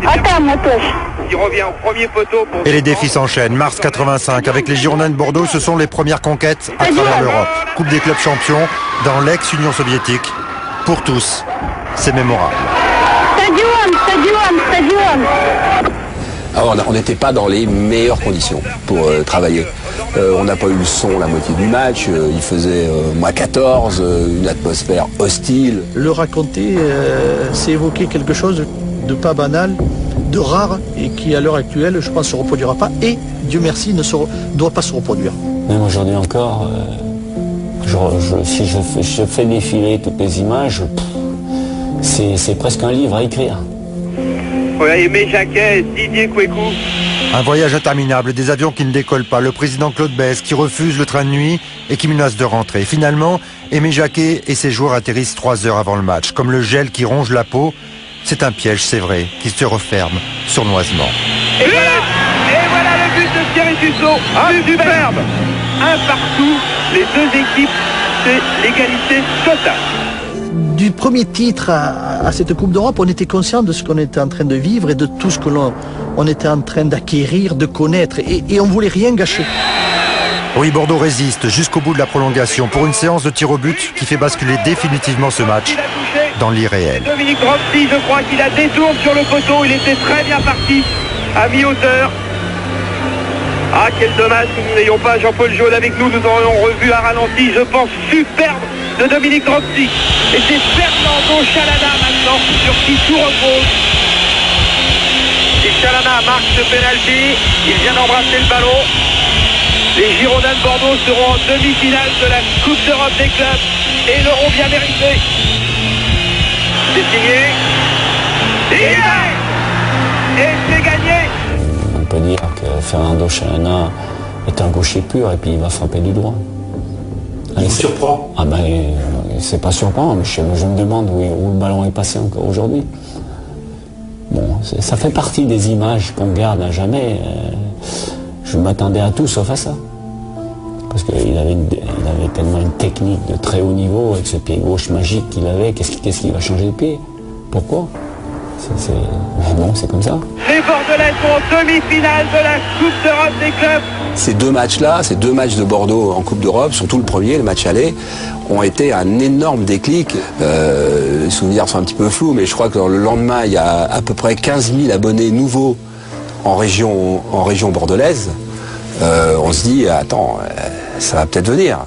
Attends, moi, toi. Qui revient au premier poteau. Et les défis s'enchaînent. Mars 85, avec les Girondins de Bordeaux, ce sont les premières conquêtes à travers l'Europe. Coupe des clubs champions dans l'ex-Union soviétique. Pour tous, c'est mémorable. Stadium. Alors, on n'était pas dans les meilleures conditions pour travailler. On n'a pas eu le son la moitié du match. Il faisait moins 14, une atmosphère hostile. Le raconter, c'est évoquer quelque chose de pas banal, de rare, et qui à l'heure actuelle, je pense, ne se reproduira pas. Et, Dieu merci, ne doit pas se reproduire. Même aujourd'hui encore, si je fais défiler toutes les images, c'est presque un livre à écrire. Voilà, Aimé Jacquet, Didier Kouékou. Un voyage interminable, des avions qui ne décollent pas, le président Claude Besse qui refuse le train de nuit et qui menace de rentrer. Finalement, Aimé Jacquet et ses joueurs atterrissent 3 heures avant le match. Comme le gel qui ronge la peau, c'est un piège, c'est vrai, qui se referme sournoisement. Et voilà le but de Thierry Dussault. Superbe. Un partout, les deux équipes, c'est l'égalité totale. Du premier titre à cette Coupe d'Europe, on était conscient de ce qu'on était en train de vivre et de tout ce que l'on était en train d'acquérir, de connaître, et on ne voulait rien gâcher. Oui, Bordeaux résiste jusqu'au bout de la prolongation pour une séance de tir au but qui fait basculer définitivement ce match dans l'irréel. Dominique Dropsy, je crois qu'il a détourné sur le poteau, il était très bien parti, à mi-hauteur. Ah, quel dommage que nous n'ayons pas Jean-Paul Jaune avec nous, nous aurions revu à ralenti, je pense, superbe de Dominique Dropsy. Et c'est Fernando Chalana maintenant sur qui tout repose. Et Chalana marque ce pénalty, il vient d'embrasser le ballon. Les Girondins de Bordeaux seront en demi-finale de la Coupe d'Europe des clubs et l'auront bien mérité. C'est signé. Et c'est gagné. On peut dire que Fernando Chalana est un gaucher pur et puis il va frapper du droit. Il vous surprend? Ah ben, c'est pas surprenant, mais je me demande où le ballon est passé encore aujourd'hui. Bon, ça fait partie des images qu'on garde à jamais. Je m'attendais à tout sauf à ça. Parce qu'il avait tellement une technique de très haut niveau avec ce pied gauche magique qu'il avait. Qu'est-ce qui va changer de pied? Pourquoi? Mais bon, c'est comme ça. Les Bordelais sont en demi-finale de la Coupe d'Europe des clubs. Ces deux matchs-là, ces deux matchs de Bordeaux en Coupe d'Europe, surtout le premier, le match aller, ont été un énorme déclic. Les souvenirs sont un petit peu flous, mais je crois que le lendemain, il y a à peu près 15 000 abonnés nouveaux en région bordelaise. On se dit, attends, ça va peut-être venir.